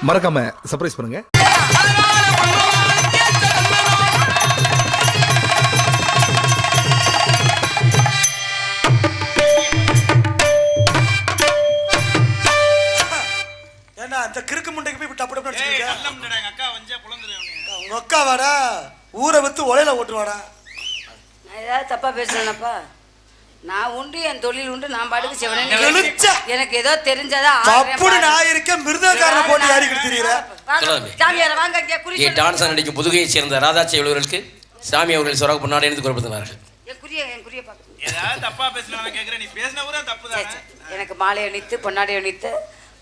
மறக்காம சர்ப்ரைஸ் பண்ணுங்க. அந்த கிறுக்கு முண்டைக்கு போய் டப்பு டப்பு அடிச்சிருக்கீங்க. உங்க அக்கா வாடா ஊரை வித்து ஒலையில ஓட்டுவாடா. நான் ஏதாவது தப்பா பேசுறேனப்பா? நான் உண்டு, என் தொழில் உண்டு, நான் பாட்டுக்கு செவனே. எனக்கு ஏதோ தெரிஞ்சதா அப்படி நான் இருக்க மிருதகாரனை போட்டு யாரிக்கிட்டு திரியற. சாமியார வாங்க இங்க குறி டான்ஸ் நடிக்கும் புதுகையை சேர்ந்த ராதாச்சி அவர்களுக்கு சாமி அவர்கள் சொரக பொன்னாடி எடுத்து கொடுத்தார்கள். என் குறிய பாக்க ஏதாவது தப்பா பேசலாம் கேக்குற, நீ பேசின ஊரா தப்புதான். எனக்கு மாலை அணித்து பொன்னாடி அணித்து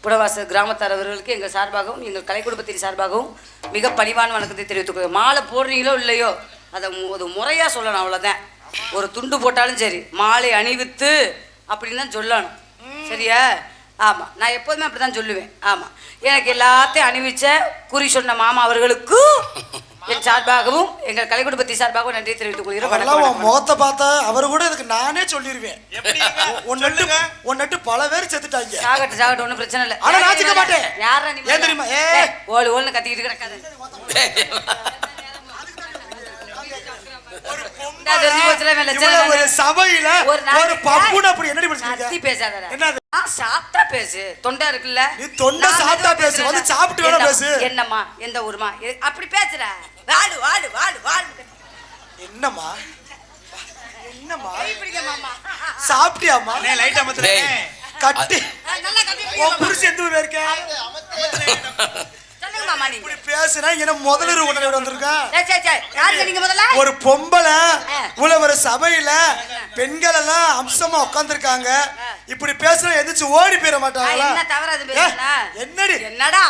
புடவாசல் கிராமத்தார் அவர்களுக்கு எங்கள் சார்பாகவும் எங்கள் கலை குடும்பத்தின் சார்பாகவும் மிக பணிவான வணக்கத்தை தெரிவித்துக் மாலை போடுறீங்களோ இல்லையோ அதை ஒரு முறையாக சொல்லணும், அவ்வளோதான். ஒரு துண்டு போட்டாலும் சரி மாலை அணிவித்து அப்படின்னு தான் சொல்லணும், சரியா? ஆமாம், நான் எப்போதுமே அப்படி தான் சொல்லுவேன். ஆமாம், எனக்கு எல்லாத்தையும் அணிவிச்ச குறி சொன்ன மாமா அவர்களுக்கு என் சார்பாகவும் எங்கள் கலை குடும்பத்தின் சார்பாகவும் நன்றி தெரிவித்துக் கொள்கிறேன். முகத்தை பார்த்தா அவரு கூட இதுக்கு நானே சொல்லிடுவேன். ஒன்னட்டு பல பேர் செத்துட்டாங்க. சாகட்டு ஒன்றும் பிரச்சனை இல்லை. ஆனா நான் சிக்க மாட்டேன். யாரா நீ ஏன் தெரியுமா? ஓடு ஓடுன்னு கத்திக்கிட்டு கிடக்காது. ஒரு சபையில ஒரு பப்புன அப்படி என்னடி பேசுறீங்க? கத்தி பேசாதடா. என்னது? சாப்பிட்டா பேசு. தொண்டை இருக்குல்ல, நீ தொண்டை சாப்பிட்டா பேசு. வந்து சாப்பிட்டு வேணா பேசு. என்னம்மா எந்த ஊருமா அப்படி பேசுற? வாடு வாடு வாடு வாடு. என்னம்மா என்னம்மா மாமா சாப்பிட்டியாம்மா? அண்ணே லைட்டா மத்தறே கட்டி நல்லா கட்டி. ஓ புருஷன் எந்த ஊர்ல இருக்க? சொல்லுங்க மாமா. நீ இப்படி பேசுனா என்ன முதல்ல உடனே வந்திருக்கா? யாரு நீங்க முதல்ல? ஒரு பொம்பளை ஒரு சபையில பெண்கள் எல்லாம் அம்சமா உட்கார்ந்திருக்காங்க. இப்படி பேசுனா எந்திரிச்சு ஓடி போயிட மாட்டாங்களா? என்ன தவறாது பேசுனா? என்னடி என்னடா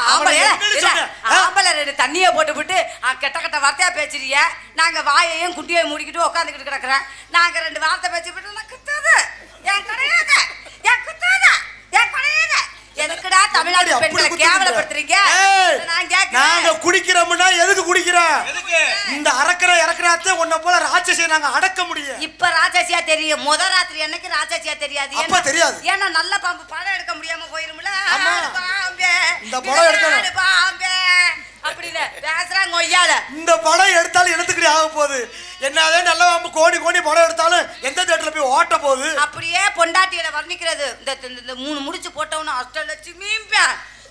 ஆம்பளை ரெண்டு தண்ணியை போட்டு கெட்ட கெட்ட வார்த்தையா பேசுறீங்க. நாங்க வாயையும் குட்டியையும் மூடிக்கிட்டு உட்காந்துக்கிட்டு கிடக்குறேன். நாங்க ரெண்டு வார்த்தை பேசிட்டு குத்தாது என் கிடையாது, என் குத்தாது என் கிடையாது. எதுக்குடா தமிழ்நாடு பெண்களை கேவலப்படுத்துறீங்க? நாங்க குடிக்கிறோம்னா எதுக்கு குடிக்கிறோம்? இந்த இறக்குறாத்த உன்ன போல ராட்சசியை நாங்க அடக்க முடியும். இப்ப ராட்சசியா தெரியும், முத ராத்திரி அன்னைக்கு ராட்சசியா தெரியாது. அப்ப தெரியாது. ஏன்னா நல்ல பாம்பு படம் எடுக்க முடியாம போயிரும்ல. இந்த படம் எடுக்கணும் பாம்பே அப்படின்னு பேசுறாங்க ஒய்யால. இந்த படம் எடுத்தாலும் என்னத்துக்கு ஆக போகுது? என்னதே நல்ல பாம்பு கோடி கோடி படம் எடுத்தாலும் எந்த தியேட்டர்ல போய் ஓட்ட போகுது? அப்படியே பொண்டாட்டியில வர்ணிக்கிறது. இந்த 3 முடிச்சு போட்டவன அஷ்டலட்சுமிம்பே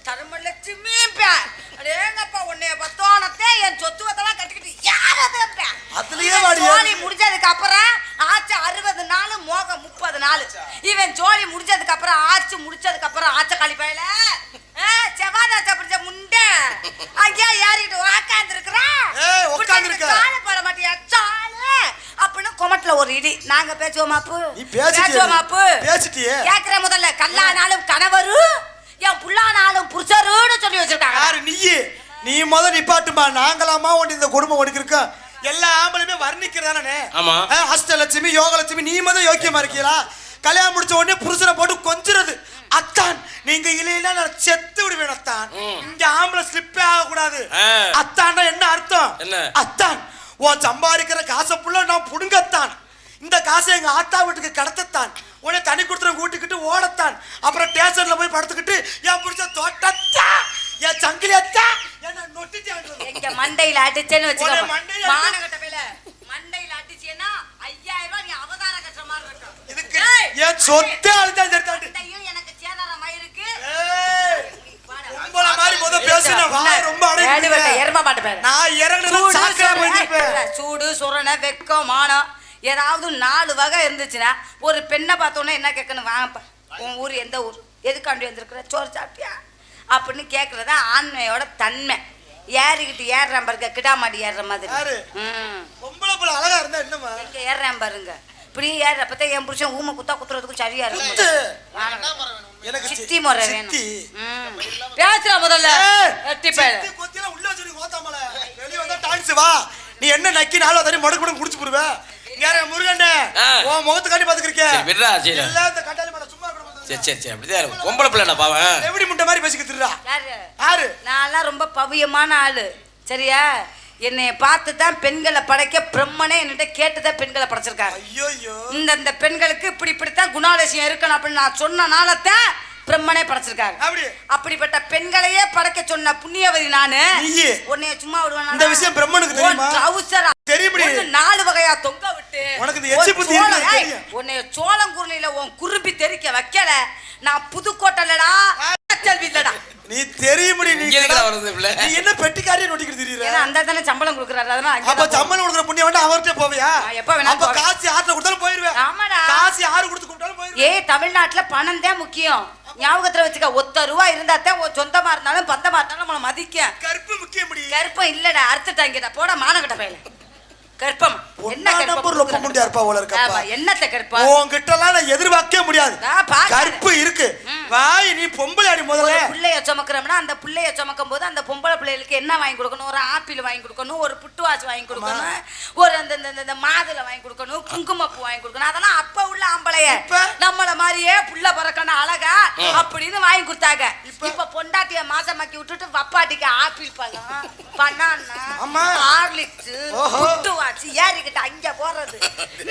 தர்மலட்சுமிம்பே அடேங்கப்பா உன்னைய பத்தோனத்தே என் சொத்துவத்தெல்லாம் கட்டிக்கிட்டு யாரதே அதுலயே வாடி. ஜோலி முடிஞ்சதுக்கு அப்புறம் ஆச்சு 60 நாள் மோகம் 30 நாள். இவன் ஜோலி முடிஞ்சதுக்கு அப்புறம் ஆச்சு முடிச்சதுக்கு அப்புறம் ஆச்ச கழிப்பையில செவ்வாதாச்ச பிடிச்ச முண்டை அங்கேயா ஏறிட்டு உட்காந்துருக்க கால போட மாட்டியா சாலு அப்படின்னு கொமட்டில் ஒரு இடி. நாங்க பேசுவோமாப்பு பேசுவோமாப்பு பேசிட்டியே. கேட்கிற முதல்ல கல்லானாலும் கணவரு என் புள்ளானாலும் புருஷருன்னு சொல்லி வச்சிருக்காங்க. யாரு நீ முத நிப்பாட்டுமா. நாங்களாமா ஒன்று இந்த குடும்பம் ஒடுக்கிருக்கோம். எல்லா ஆம்பளையுமே வர்ணிக்கிறதானே. ஆமா, அஷ்டலட்சுமி யோகலட்சுமி. நீ முத யோக்கியமா இருக்கீங்களா? கல்யாணம் முடிச்ச உடனே புருஷனை போட்டு கொஞ்சிறது. அத்தான் நீங்க இல்லைன்னா நான் செத்து விடுவேன். அத்தான் இங்க ஆம்பளை ஸ்லிப்பே ஆக கூடாது. அத்தான்னா என்ன அர்த்தம்? அத்தான் உன் சம்பாதிக்கிற காசை புள்ள நான் புடுங்கத்தான். இந்த காசை எங்க ஆத்தா வீட்டுக்கு கடத்தத்தான். உடனே தனி கொடுத்துற கூட்டிக்கிட்டு ஓடத்தான். அப்புறம் ஸ்டேஷன்ல போய் படுத்துக்கிட்டு என் புடிச்ச தோட்டத்தா என் சங்கிலியத்தா என்ன நொட்டிட்டாங்க. எங்க மண்டையில அடிச்சேன்னு வச்சுக்கோ. மானகட்ட பேல மண்டையில அடிச்சேன்னா 5000 ரூபாய் நீ அவதார கட்டுற மாதிரி இருக்கும். இதுக்கு என் சொத்தே அழுத்தா சேர்த்தாண்டு. எனக்கு சேதாரமா இருக்கு. உங்கள மாதிரி முத பேசுன வாய் ரொம்ப அடைக்குது. எருமை மாட்டு பேர நான் இறங்குறது சாக்கா போயிட்டேன். சூடு சுரண வெக்கம் மானம் ஏதாவது 4 வகை இருந்துச்சுன்னா ஒரு பெண்ணை பார்த்தோன்னே என்ன கேட்கணும்? வாங்கப்பா உன் ஊர் எந்த ஊர், எதுக்காண்டி வந்திருக்கிற, சோறு சாப்பிட்டியா அப்படின்னு கேட்கறதா ஆண்மையோட தன்மை. ஏறிக்கிட்டு ஏறுறான் பாருங்க, கிடாமாடி ஏறுற மாதிரி. பொம்பளை புள்ள அழகா இருந்தா என்னமா இங்க ஏறுறான் பாருங்க. இப்படி ஏறப்பத்த என் புருஷன் ஊமை குத்துறதுக்கும் சரியா இருக்கும். சித்தி முறை வேணும். பேசுற முதல்ல உள்ள வச்சு கோத்தாமல வெளிய வந்தா டான்ஸ் வா. நீ என்ன நக்கி 4 தடவை மடக்கு மடக்கு குடிச்சு போடுவ. யார முருகண்ணே உன் முகத்தை காட்டி பாத்துக்கிறியா? விடுறா சரி. எல்லா இந்த கட்டால மேல சும்மா இருக்கணும். சரி அப்படிதான் இருக்கும். பொம்பளை பிள்ளைனா பாவம். எப்படி முண்டை மாதிரி பேசிக்கிட்டுறா? யாரு? நான்லாம் ரொம்ப பவியமான ஆளு, சரியா? என்னைய பார்த்து தான் பெண்களை படைக்க பிரம்மனே என்கிட்ட கேட்டுதான் பெண்களை படைச்சிருக்காங்க. ஐயோ இந்த பெண்களுக்கு இப்படித்தான் குணாலட்சியம் இருக்கணும் அப்படின்னு நான் சொன்னனால தான் பிரம்மனே படைச்சிருக்காங்க. அப்படி அப்படிப்பட்ட பெண்களையே படைக்க சொன்ன புண்ணியவதி நானு. நீ உன்னைய சும்மா விடுவானா? இந்த விஷயம் பிரம்மனுக்கு தெரியுமா? ட்ரவுசர் தெரியுமா? 4 வகையா தொங்க விட்டு உனக்கு இந்த எச்சி புத்தி இருக்கு தெரியும். உன்னைய சோளங்குருளில உன் குருபி தெரிக்க வைக்கல. நான் புதுக்கோட்டைலடா செல்வி இல்லடா. நீ தெரியுமடி நீ எதுக்குடா வருது பிள்ளை? நீ என்ன பெட்டிக்காரியை நோட்டிக்கிட்டு திரியற? ஏன்னா அந்த தானே சம்பளம் கொடுக்குறாரு. அதனால அங்க அப்ப சம்பளம் கொடுக்குற புண்ணியம் வேண்டாம் அவர்கிட்ட போவியா? எப்ப வேணா அப்ப காசு யார்ட்ட கொடுத்தாலும் போயிருவேன். ஆமாடா. காசு யாரு கொடுத்து கூப்பிட்டாலும் போயிருவேன். ஏய் தமிழ்நாட்டுல பணம் தான் முக்கியம். ஞாபகத்துல வச்சுக்க. ₹1 இருந்தா தான் சொந்தமா இருந்தாலும் பந்தமா இருந்தாலும் நம்மள மதிக்க. கருப்பு முக்கியம்டி. கற்பம் இல்லடா அறுத்துட்டாங்கடா. போட மானகட்ட பையல. கற்பம் என்ன கற்பம் ரொம்ப முண்டியா இருப்பா போல இருக்கா? ஆமா என்னத்த கற்பம்? உன்கிட்டலாம் நான் எதிர்பார்க்கவே முடியாது. கற்பு இருக்கு. வாய் நீ பொம்பளை அடி முதல்ல. புள்ளைய சுமக்குறோம்னா அந்த புள்ளைய சுமக்கும் போது அந்த பொம்பளை பிள்ளைகளுக்கு என்ன வாங்கி கொடுக்கணும்? ஒரு ஆப்பிள் வாங்கி கொடுக்கணும், ஒரு புட்டுவாச்சு வாங்கி கொடுக்கணும், ஒரு அந்த மாதுளை வாங்கி கொடுக்கணும், குங்குமப்பூ வாங்கி கொடுக்கணும். அதெல்லாம் அப்ப உள்ள ஆம்பளைய நம்மள மாதிரியே புள்ள பறக்கணும் அழகா அப்படின்னு வாங்கி கொடுத்தாங்க. இப்ப பொண்டாட்டிய மாசமாக்கி விட்டுட்டு வப்பாட்டிக்கு ஆப்பிள் பழம், பனானா, ஹார்லிக்ஸ், புட்டுவாச்சு ஏறிக்கிட்டு அங்க போறது.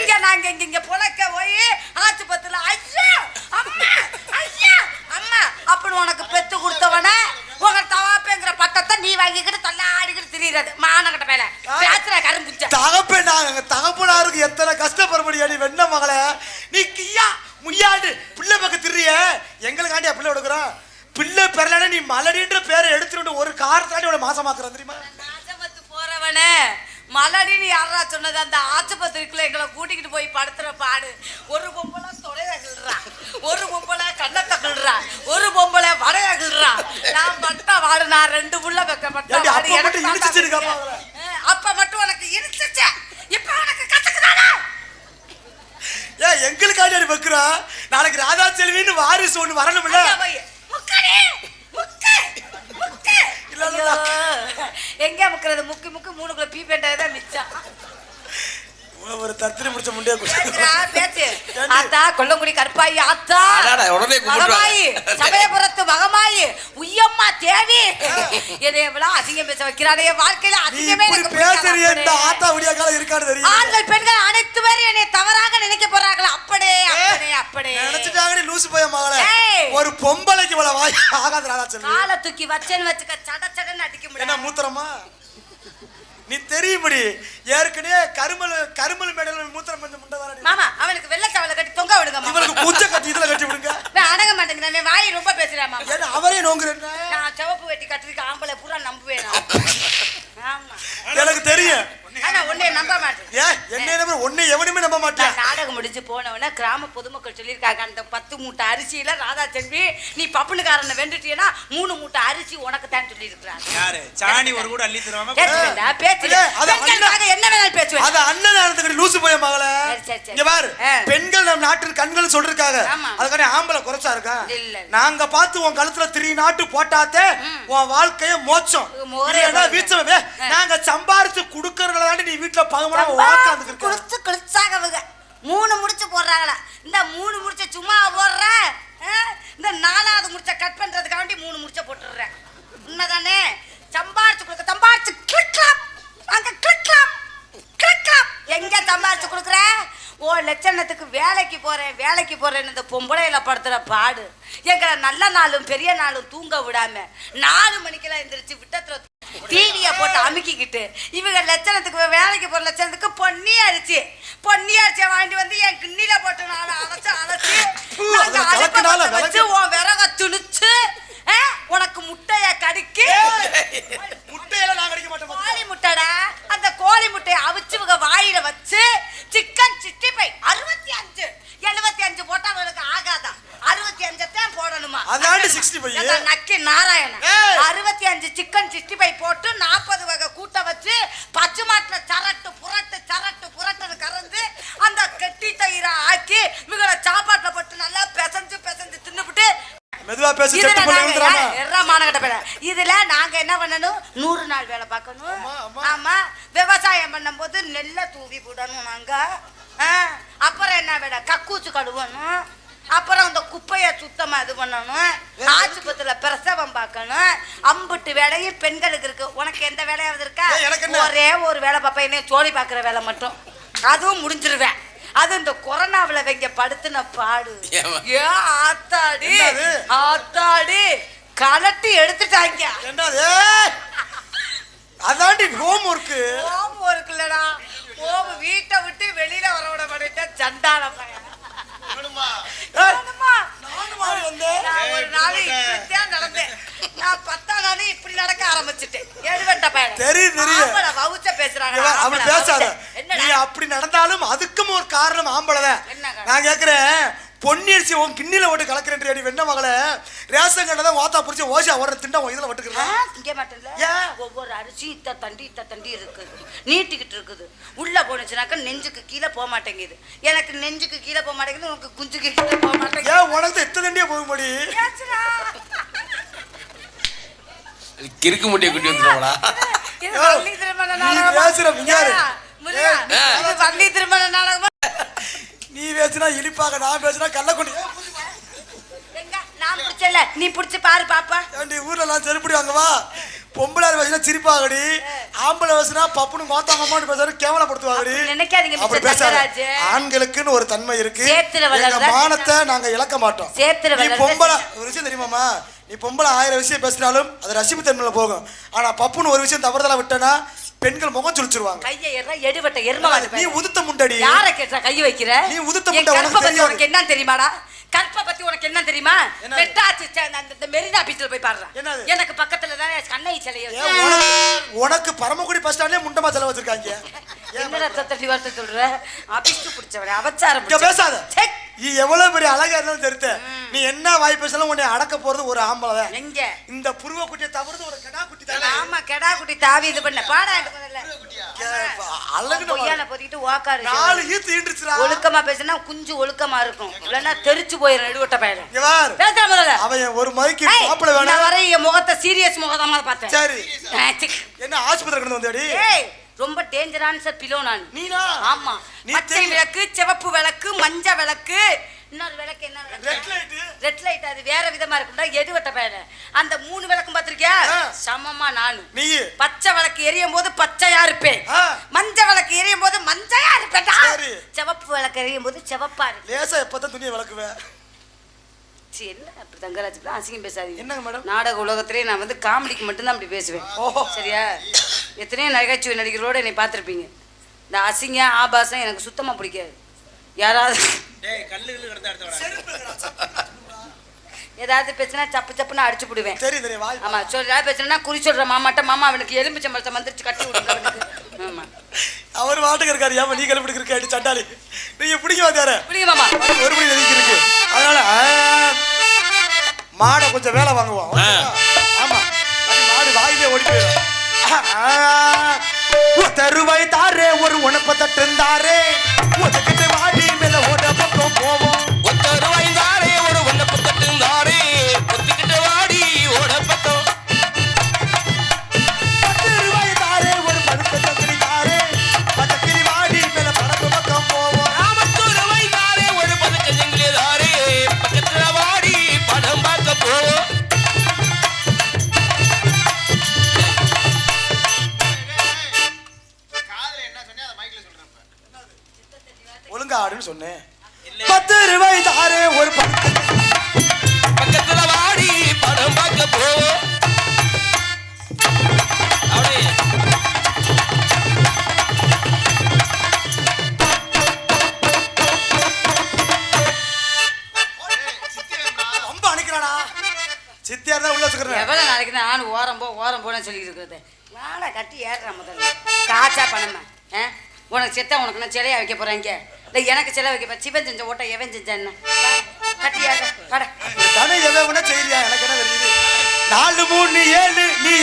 இங்க நாங்க இங்க புழக்க போய் ஆஸ்பத்திரியில ஐயா அம்மா ஐயா அம்மா அப்படி உனக்கு பெத்து கொடுத்தவன உங்க தவாப்பேங்கிற பட்டத்தை நீ வாங்கிக்கிட்டு தள்ளாடிக்கிட்டு திரியிறது. மானகட்ட மேல பேசுற கரும்புச்ச தகப்பனாங்க தகப்பனாருக்கு எத்தனை கஷ்டப்பட முடியாது. வெண்ண மகளே நீ கியா முய்யாடு பிள்ளை பக்கம் திரிய எங்களுக்காண்டியா பிள்ளை கொடுக்குறோம். பிள்ளை பெறலன்னா நீ மலடின்ற பேரை எடுத்துட்டு ஒரு காரத்தாண்டி உன மாசமாக்குற தெரியுமா? நாசமத்து போறவனே மலடின்னு யாரா சொன்னது? அந்த ஆஸ்பத்திரிக்குள்ள எங்களை கூட்டிக்கிட்டு போய் படுத்துற பாடு. ஒரு பொம்பளை தொடையை கிள்றா, ஒரு பொம்பளை கண்ணத்தை கிள்றா, ஒரு பொம்பளை வடையை கிள்றா. நான் பட்டா வாடு. நான் 2 புள்ள பட்ட வாடு. அப்ப மட்டும் உனக்கு இடிச்சுச்சு. இப்ப உனக்கு கத்துக்குதானே? ஏன் எங்களுக்காண்டி அடி வைக்கிறா? நாளைக்கு ராதா செல்வின்னு வாரிசு ஒண்ணு வரணும்ல. முக்கடி முக்கு முக்கு எங்க முக்கிறது? முக்கி 3 கிலோ பீ பேண்டாதான் மிச்சம். ஒரு தத்திரி முடிச்ச முண்டே பேச்சு ஆத்தா கொல்லங்குடி கற்பாயி ஆத்தா உடனே மகமாயி சமயபுரத்து மகமாயி உய்யம்மா தேவி என்னை எவ்வளவு அசிங்கம் பேச வைக்கிறானே. வாழ்க்கையில அசிங்கமே ஆண்கள் பெண்கள் அனைத்து பேரும் என்னை தவறாக நினைக்க போறாங்களா? அப்படியே அப்படியே அப்படியே நினைச்சிட்டாங்க. லூசு போய மகளே ஒரு பொம்பளைக்கு இவ்வளவு வாய் ஆகாத ராதா செல்வி. காலை தூக்கி வச்சேன்னு வச்சுக்க சட சடன்னு அடிக்க முடியும். என்ன மூத்திரமா? நீ தெரியும்படி ஏற்கனவே கருமல் மேடல மூத்திரம் கொஞ்சம் முண்டதானே. மாமா அவனுக்கு வெள்ளை சவலை கட்டி தொங்க விடுங்க. இவனுக்கு குஞ்ச கட்டி இதுல கட்டி விடுங்க. நான் அடங்க மாட்டேங்கிறேன். வாய் ரொம்ப பேசுறேன் மாமா. ஏன்னா அவரே நோங்குறேன். நான் சிவப்பு வெட்டி கட்டிருக்க ஆம்பளை பூரா நம்புவேன். ஆமா எனக்கு தெரியும். ஆனா உன்னை நம்ப மாட்டேன். ஏன் என்ன நம்ப? உன்னை எவனுமே நம்ப மாட்டேன். நாடகம் முடிஞ்சு போனவன கிராம பொதுமக்கள் சொல்லியிருக்காங்க அந்த 10 மூட்டை அரிசியில ராதா செல்வி நீ பப்புனுக்காரனை வெண்டுட்டீன்னா 3 மூட்டை அரிசி உனக்கு தான் சொல்லி இருக்கிறாங்க. யாரு சாணி ஒரு கூட அள்ளி தருவாங்க. என்ன வேணாலும் பேசுவேன். அது அண்ணன் லூசு போய மகளே. இங்க பாரு பெண்கள் நம் நாட்டின் கண்கள் சொல்லிருக்காங்க. அதுக்கான ஆம்பளை குறைச்சா இருக்கா? நாங்க பார்த்து உன் கழுத்துல 3 நாட்டு போட்டாத்தே உன் வாழ்க்கைய மோட்சம். வீச்சவே நாங்க சம்பாரிச்சு குடுக்கறதுனால நீ வீட்டுல பகமனா உட்கார்ந்து குளிச்சு குளிச்சாகவுங்க 3 முடிச்சு போடுறாங்களா? இந்த 3 முடிச்ச சும்மா போடுற. இந்த 4வது முடிச்ச கட் பண்றதுக்காண்டி 3 முடிச்ச போட்டுறேன். உண்மைதானே? சம்பாரிச்சு கொடுக்க சம்பாரிச்சு கிளிக்லாம் அங்க கிளிக்லாம் கிளிக்லாம் எங்க சம்பாரிச்சு கொடுக்குற? ஓ லட்சணத்துக்கு வேலைக்கு போறேன்னு இந்த பொம்பளையில படுத்துற பாடு எங்களை நல்ல நாளும் பெரிய நாளும் தூங்க விடாம 4 மணிக்கெல்லாம் எந்திரிச்சு விட்டத்துல டிவிய போட்டு அமுக்கிக்கிட்டு இவங்க லட்சணத்துக்கு வேலைக்கு போற லட்சணத்துக்கு பொன்னி அரிசி வாங்கிட்டு வந்து என் கிண்ணில போட்டு நான் அரைச்சு வச்சு உன் விறக துணிச்சு உனக்கு முட்டைய கடிக்கு. முட்டையில நான் கடிக்க மாட்டேன். கோழி முட்டைடா. அந்த கோழி முட்டையை அவிச்சு இவங்க வாயில வச்சு சிக்கன் 65 75 போட்டா அவங்களுக்கு ஆகாதா? 65 தான் போடணுமா? அதாண்டி 65. நக்கி நாராயணன் 65 சிக்கன் 65 போட்டு 40 வகை கூட்ட வச்சு பச்சை மாட்டுல சரட்டு புரட்டு கறந்து அந்த கெட்டி தயிரை ஆக்கி இவங்களை சாப்பாட்டுல போட்டு நல்லா பிசைஞ்சு தின்னுபிட்டு மெதுவா பேசி செத்து போடுறாங்க. இதுல நாங்க என்ன பண்ணணும்? 100 நாள் வேலை பார்க்கணும். ஆமா விவசாயம் பண்ணும்போது நெல்லை தூவி போடணும் நாங்க. அப்புறம் என்ன வேலை? கக்கூச்சு கழுவணும். அப்புறம் அந்த குப்பையை சுத்தமா இது பண்ணணும். ஆஸ்பத்திரியில பிரசவம் பார்க்கணும். அம்புட்டு வேலையும் பெண்களுக்கு இருக்கு. உனக்கு எந்த வேலையாவது இருக்கா? ஒரே ஒரு வேலை பார்ப்பேன். என்ன சோழி பார்க்குற வேலை மட்டும் அதுவும் முடிஞ்சிருவேன். அது இந்த கொரோனாவுல வைங்க படுத்துன பாடு. ஏ ஆத்தாடி ஆத்தாடி கலட்டி எடுத்துட்டாங்க. என்னது அதாண்டி ஹோம் ஒர்க். ஹோம் ஒர்க் இல்லடா, ஹோம் வீட்டை விட்டு வெளியில வர விட மாட்டேன் சண்டால பையன். நான் ஒரு நாள் இப்படித்தான் நடந்தேன். நான் 10ஆம் நாள் இப்படி நடக்க ஆரம்பிச்சுட்டேன். எடுவட்ட பையன் தெரியும் வவுச்ச பேசுறாங்க. அப்படி பேசாத. நீ அப்படி நடந்தாலும் அதுக்கும் ஒரு காரணம் ஆம்பளதான். நான் கேக்குறேன், பொன்னியரிசி உன் கிண்ணில ஓட்டு கலக்கிறேன் வெண்ண மகளை ரேஷன் கடை தான் ஓத்தா பிடிச்சி ஓசா ஓடுற திண்டா இதுல ஓட்டுக்கிறேன். திங்க மாட்டேன். ஒவ்வொரு அரிசி இத்த தண்டி இருக்குது, நீட்டிக்கிட்டு இருக்குது. உள்ள போனுச்சுனாக்கா நெஞ்சுக்கு கீழே போக மாட்டேங்குது. எனக்கு நெஞ்சுக்கு கீழே போக மாட்டேங்குது, உனக்கு குஞ்சுக்கு கீழே போக மாட்டேங்குது. ஏன் உனக்கு எத்தனை தண்டியா போக முடியும்? கிறுக்கு முட்டியை குட்டி வந்துடுவாங்களா? வள்ளி திருமண நாடகமா? நீ பேசுனா இழிப்பாக, நான் பேசுனா கள்ளக்குடி. நான் பிடிச்சல, நீ பிடிச்சு பாரு பாப்பா. ஏண்டி ஊர்ல எல்லாம் செருப்படி வாங்கவா? பொம்பளை பேசினா சிரிப்பாகடி, ஆம்பளை பேசினா பப்புனு கோத்தாங்கம்மான்னு பேசுறது கேவலப்படுத்துவாங்கடி. நினைக்காதீங்க அப்படி பேசாத. ஆண்களுக்குன்னு ஒரு தன்மை இருக்கு. எங்க மானத்தை நாங்க இழக்க மாட்டோம். நீ பொம்பளை ஒரு விஷயம் தெரியுமாமா, நீ பொம்பளை 1000 விஷயம் பேசினாலும் அது ரசிப்பு தன்மையில போகும். ஆனா பப்புன்னு ஒரு விஷயம் தவறுதலா விட்டனா பெண்கள் முகம் சுழிச்சிருவாங்க. கையை ஏறா எடுவட்ட எருமமாடு. நீ உதுத்த முண்டடி. யார கேட்டா கை வைக்கிற? நீ உதுத்த முண்ட. உனக்கு என்ன தெரியுமாடா? கற்ப பத்தி உனக்கு என்ன தெரியுமா? பெட்டாச்சு அந்த மெரினா பீச்ல போய் பாருடா. எனக்கு பக்கத்துல தான் கண்ணை சிலைய. உனக்கு பரமக்குடி பஸ் ஸ்டாண்ட்லயே முண்டமா செலவு வச்சிருக்காங்க. என்னடா தத்தடி வார்த்தை சொல்ற? அபிஷ்டு புடிச்சவரே, அவச்சாரம் புடிச்ச. பேசாத. நீ எவ்வளவு பெரிய அழகா இருந்தாலும் தெரித்த, நீ என்ன வாய் பேசலாம் உன்னை அடக்க போறது ஒரு ஆம்பளை தான். எங்க இந்த புருவ குட்டியை தவிர்த்து ஒரு கெடா குட்டி தான். ஆமா, கெடா குட்டி தாவி இது பண்ண பாடாண்டு முதல்ல. அழகுன பொய்யான போத்திட்டு வாக்காரு. 4 ஈத்து ஈண்டுச்சுடா. ஒழுக்கமா பேசினா குஞ்சு ஒழுக்கமா இருக்கும். இல்லன்னா தெரிச்சு போயிரும் எடுவட்ட பையன். இங்க பாரு. பேசற முதல்ல. அவன் ஒரு மைக்கு மாப்பிள வேணா. நான் வர என் முகத்தை சீரியஸ் முகமா பார்த்தேன். சரி. என்ன ஆஸ்பத்திரி கொண்டு வந்தேடி? ஏய், ரொம்ப டேஞ்சரான சார் பிலோ நான். நீனா? ஆமா. பச்சை விளக்கு, சிவப்பு விளக்கு, மஞ்சள் விளக்கு, இன்னொரு விளக்கு என்ன விளக்கு? Red light. ரெட் லைட் அது வேற விதமா இருக்கும்டா. எடுவட்ட பையன். அந்த 3 விளக்கும் பாத்திருக்கியா? சமமா நானு. நீ பச்சை விளக்கு எரியும் போது பச்சையா இருப்பேன். மஞ்சள் விளக்கு எரியும் போது மஞ்சையா இருப்பேன்டா. சிவப்பு விளக்கு எரியும் போது சிவப்பா இருப்பேன். லேசா எப்பதான் துணியை விளக்குவே? என்ன அப்படி தங்கராஜ் அசிங்கம் பேசாதீங்க. என்னங்க மேடம்? நாடக உலகத்திலே நான் வந்து காமெடிக்கு மட்டும்தான் அப்படி பேசுவேன். சரியா? எத்தனையோ நகைச்சுவை நடிகர்களோட என்னை பார்த்துருப்பீங்க. இந்த அசிங்க ஆபாசம் எனக்கு சுத்தமா பிடிக்காது. யாராவது ஏதாவது பேசினா சப்பு சப்புன்னு அடிச்சு விடுவேன். ஆமா, சொல்ல பேசுனா குறி சொல்ற மாமாட்ட, மாமா அவனுக்கு எலும்பிச்சம்பழத்தை வந்துருச்சு கட்டி விடுங்க அவனுக்கு. ஆமா, அவர் வாட்டுக்கு இருக்காரு. ஏமா நீ கிளம்பி இருக்க சண்டாளி, நீங்க பிடிக்க வந்தாரு. பிடிக்க மாமா ஒரு மணி நெருங்கி இருக்கு. அதனால மாடை கொஞ்சம் வேலை வாங்குவோம். ஆமா, மாடு வாயிலே ஓடி போயிடும். தருவாய் தாரே ஒரு உணப்ப தட்டு இருந்தாரே, ஒதுக்கிட்டு வாடி மேல ஓட பக்கம் போவோம். தருவாய் தாரே ஒரு உணப்ப தட்டு இருந்தாரே, ஒதுக்கிட்டு வாடி ஓட பக்கம். தருவாய் தாரே ஒரு பழுத்த தட்டு தாரே, பச்சக்கிளி வாடி மேல படப்பு பக்கம் போவோம். தருவாய் தாரே ஒரு பதக்க ஜங்கிலே தாரே, பக்கத்துல வாடி படம் பார்க்க போவோம். ஒழுங்கா ஆடுன்னு சொன்னேன். 10 ரூபாய் தாரே ஒரு பக்கத்துல வாடி படம் பார்க்க போவோம். ரொம்ப அனுக்கிறானா? சித்தியார் தான் உள்ள வச்சுக்கிறேன். எவ்வளவு நாளைக்கு நான் ஓரம் போன்னு சொல்லிட்டு இருக்கிறது. நாளை கட்டி ஏறுறேன் முதல்ல. காய்ச்சா பணமா? உனக்கு செத்தா உனக்கு நான் சிலையா வைக்க போறேங்க. இல்லை எனக்கு சிலை வைக்க சிவன் செஞ்ச ஓட்ட எவன் செஞ்சா என்ன? கட்டி ஏற பட தானே எவன் செய்யறியா? எனக்கு என்ன தெரியுது? 4 3 7 நீ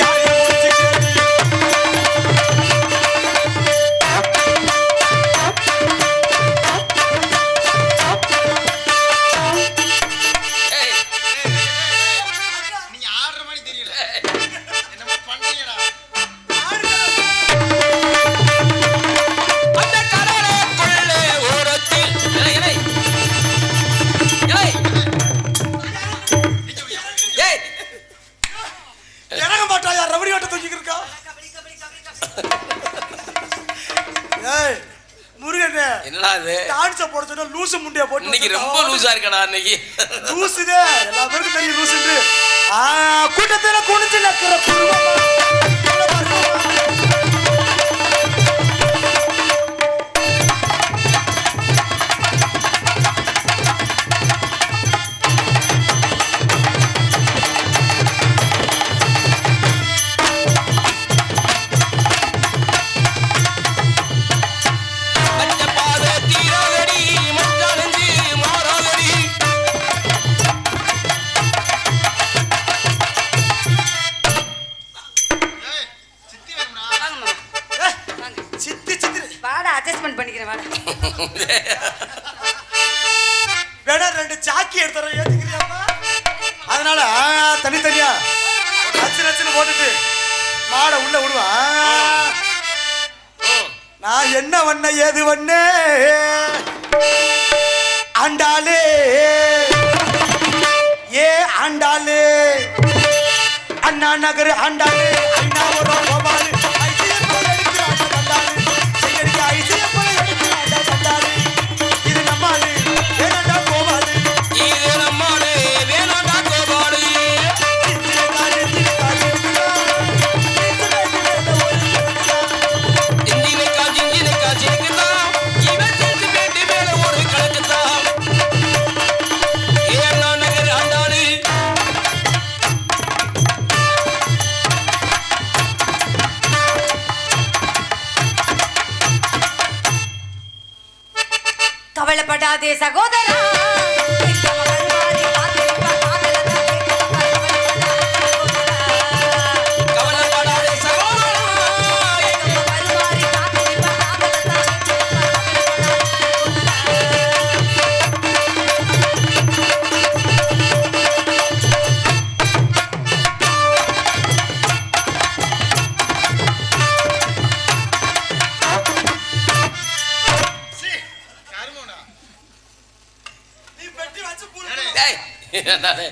முருகன் என்னடா இது டான்ஸ போட சொன்னா லூசு முண்டைய போட்டு இன்னைக்கு ரொம்ப லூசா இருக்கடா இன்னைக்கு லூசுதே எல்லா பேருக்கும் தெரியும் லூசுன்று கூட்டத்துல குனிஞ்சு நக்கிற குருவமா வேணா 2 சாக்கி எடுத்துறேன் ஏத்துக்கிறியாப்பா அதனால தனித்தனியா நச்சு போட்டுட்டு மாட உள்ள விடுவான் நான் என்ன வண்ண ஏது வண்ணே ஆண்டாளே ஏ ஆண்டாளே அண்ணா நகர் ஆண்டாளே அண்ணா ஒரு கோபாலு கவலைப்படாதே சகோதரா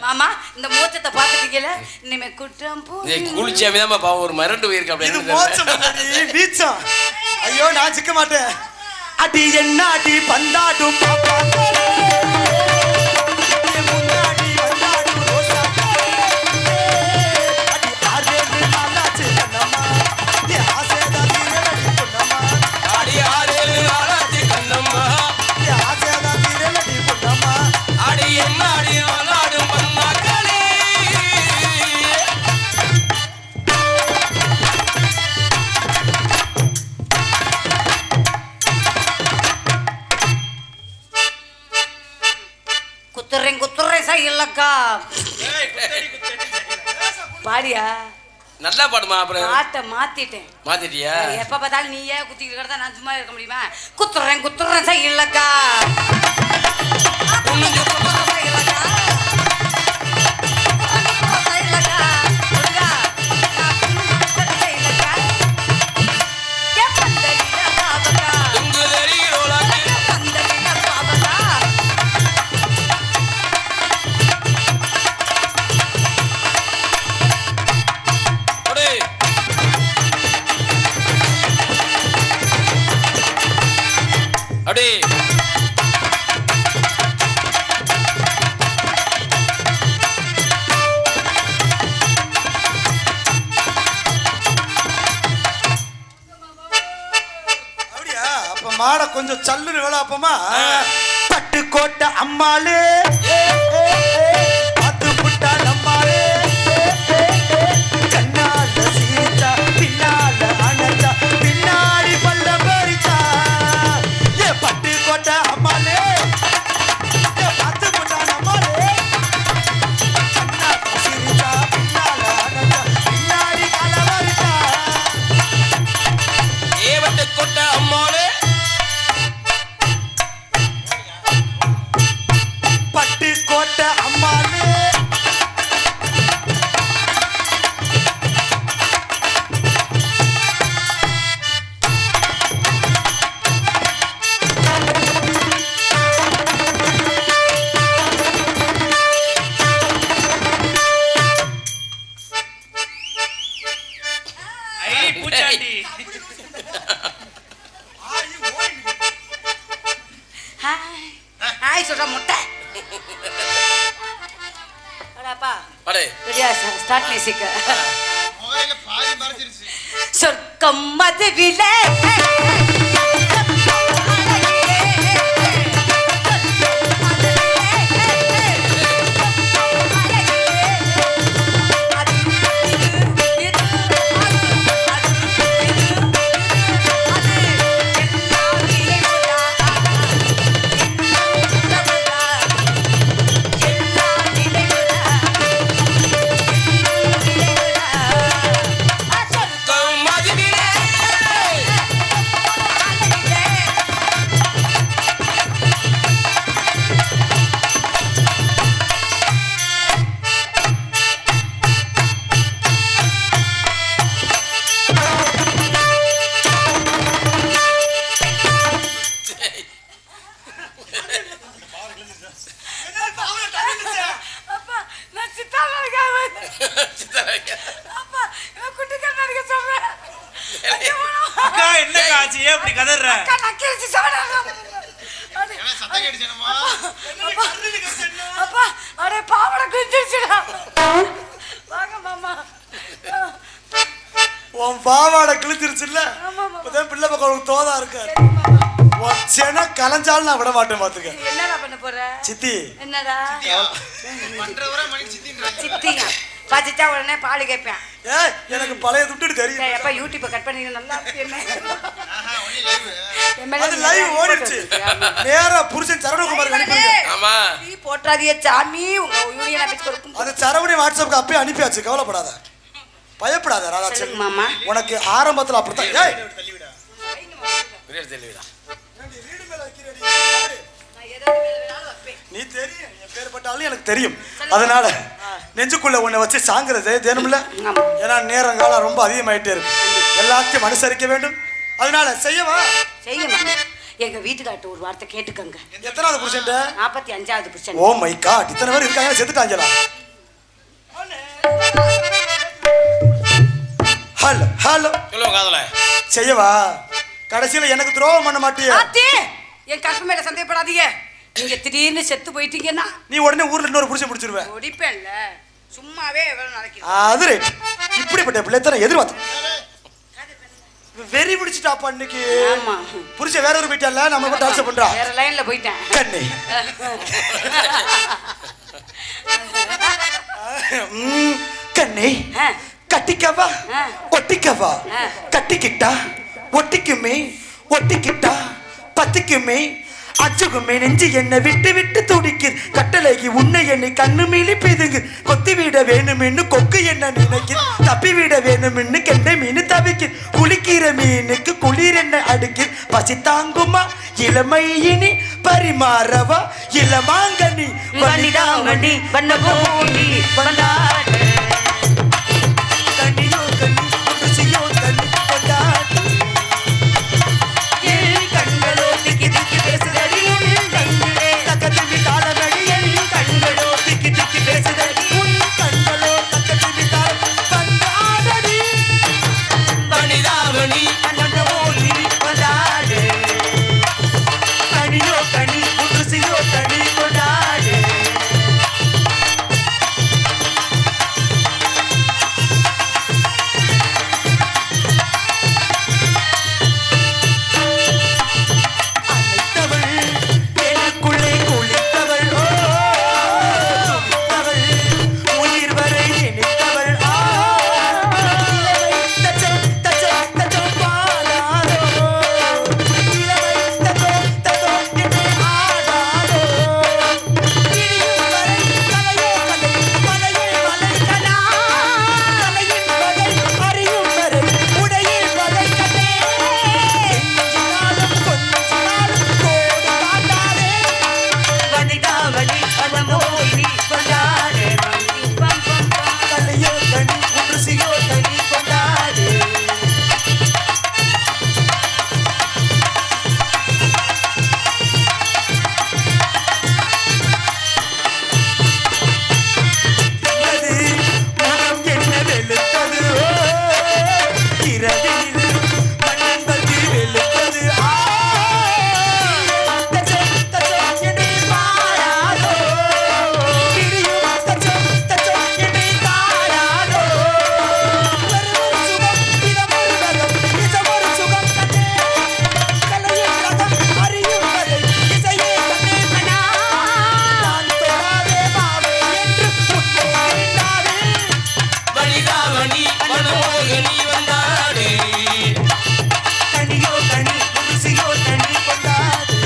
மாமா இந்த மோச்சத்தை பாத்துட்டீங்கல இனிமே குற்றம் குளிச்சாம பாவம் ஒரு மரண்டு போயிருக்கு இது மோச்சம் வீச்சம் ஐயோ நான் சிக்க மாட்டேன் அடி என்ன அடி பந்தாடும் இல்லக்கா பாடியா நல்லா பாடுமா அப்புறம் பாட்டை மாத்திட்டியா எப்ப பார்த்தாலும் நீ ஏன் குத்திக்கிட்டு கிடந்தா நான் சும்மா இருக்க முடியுமா குத்துறேன் இல்லக்கா மாட கொஞ்சம் சல்லுன்னு வேளாப்பமா பட்டு கோட்டை அம்மாளே பத்து புட்டா நம்மாளே கண்ணால சீச்சா பின்னால அணைச்சா பின்னாடி பல்ல பறிச்சா ஏ பட்டு கோட்டை அம்மாளே பத்து புட்டா நம்மாளே கண்ணால சீச்சா பின்னால அணைச்சா பின்னாடி பல்ல பறிச்சா ஏ பட்டு கோட்டை அம்மாளே பட்டு கோட்டை சொல்ற முட்டை அடாப்பா அடே ரெடியா ஸ்டார்ட் மியூசிக் முகையில பாதி மறைஞ்சிருச்சு சொர்க்கம் மதுவிலே அக்கா என்ன காட்சி அப்படி கதற உன் பாவாடை கிழிச்சிருச்சுல்ல இப்பதான் பிள்ளை பக்கம் தோதா இருக்காரு உன் சென கலைஞ்சாலும் நான் விட மாட்டேன் பாத்துக்க என்னடா பண்ண போற சித்தி என்னடா சித்தியா பாத்துட்டா உடனே பால் கேட்பேன் ஏய் எனக்கு பழைய துட்டு தெரியும் எப்ப யூடியூப் கட் பண்ணி நல்லா அது லைவ் ஓடிடுச்சு நேரா புருஷன் சரவணகுமார் அனுப்பிடுங்க ஆமா நீ போட்றாதிய சாமி உங்க யூனியன் ஆபீஸ் கொடுக்கும் அது சரவணி வாட்ஸ்அப்க்கு அப்பயே அனுப்பியாச்சு கவலைப்படாத பயப்படாத ராதாச்சன் சொல்லுங்க மாமா உனக்கு ஆரம்பத்துல அப்படித்தான் ஏய் பெரிய தெளிவுடா நீ தெரியும் என் பேர் பட்டாலும் எனக்கு தெரியும் அதனால நெஞ்சுக்குள்ள உன்னை வச்சு சாங்குறது தேனும்ல ஏன்னா நேரங்காலம் ரொம்ப அதிகமாயிட்டே இருக்கு எல்லாத்தையும் அனுசரிக்க வேண்டும் அதனால செய்யவா செய்ய மாமா எங்க வீட்டுக்கார்ட்ட ஒரு வார்த்தை கேட்டுக்கங்க எத்தனாவது புருஷன் 45வது புருஷன் ஓ மை காட் இத்தனை பேர் இருக்காங்க செத்துட்டாங்களா ஹலோ ஹலோ சொல்லுங்க காதல செய்யவா கடைசியில எனக்கு துரோகம் பண்ண மாட்டியே ஆத்தி என் கற்பு மேல சந்தேகப்படாதீங்க நீங்க திடீர்னு செத்து போயிட்டீங்கன்னா நீ உடனே ஊர்ல இன்னொரு புருஷன் பிடிச்சிருவ ஒடிப்பேன்ல சும்மாவே எவ்வளவு நாளைக்கு அது ரைட் இப்படிப்பட்ட பிள்ளைத்தனை எதிர்பார்த்து வெறி பிடிச்சிட்டாப்பா இன்னைக்கு ஆமா புருஷன் வேற ஒரு போயிட்டால நம்ம மட்டும் டார்ச்சர் பண்றா வேற லைன்ல போயிட்டேன் கண்ணே கண்ணே கட்டிக்கவா ஒட்டிக்கவா கட்டிக்கிட்டா ஒட்டிக்குமே ஒட்டிக்கிட்டா பத்திக்குமே அச்சுகுமே நெஞ்சு என்ன விட்டு விட்டு துடிக்கு கட்டளைக்கு உன்னை என்னை கண்ணு மீறி பிதுங்கு கொத்தி விட வேணும்னு கொக்கு என்ன நினைக்கு தப்பி விட வேணும்னு கெண்டை மீன் தவிக்கு குளிக்கிற மீனுக்கு குளிர் என்ன அடுக்கு பசி தாங்குமா இளமை இனி பரிமாறவா இளமாங்கனி வண்டிடாங்கடி வண்ண போடி வந்தாடு கண்ணியோ கண்ணி ருசியோ கண்ணி கொண்டாடு என் கண்களோ திக்கி திக்கி பேசுதடி என் நெஞ்சிலே தக்கத்திவி தாளமடி என் கண்களோ திக்கி திக்கி பேசுதடி உன் கண்களோ தக்கத்திவி தாளம் வந்தாடடி பணிதாவணி வண்ண போடி வந்தாடு கண்ணியோ கண்ணி ருசியோ கண்ணி கொண்டாடு மனமோகனி வந்தாடு கனியோ கனி புதுசியோ கனி கொண்டாடு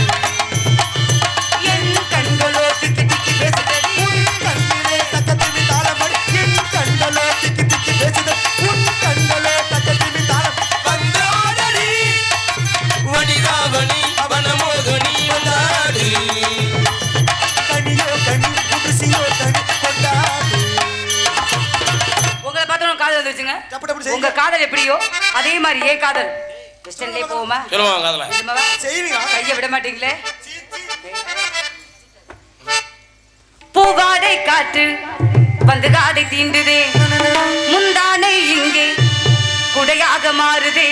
என் கண்களோ திக்கி திக்கி பேசுதடி உன் கண்ணிலே தக்கத்திமி தாளமடி என் கண்களோ திக்கி திக்கி பேசுதடி உன் கண்களோ தக்கத்திமி தாளம் வந்தாடடி வடிதாவணி மனமோகனி வந்தாடு கனியோ கனி புதுசியோ கனி கொண்டாடு உங்களை பார்த்து உங்க காதல் வந்துருச்சுங்க. அப்படி அப்படி உங்க காதல் எப்படியோ அதே மாதிரி ஏன் காதல் வெஸ்டர்ன்லயே போவோமா? சொல்லுவாங்க காதல நிஜமாவா? செய்வீங்க கையை விட மாட்டீங்களே. பூவாடை காற்று வந்து காடை தீண்டுதே முந்தானை இங்கே குடையாக மாறுதே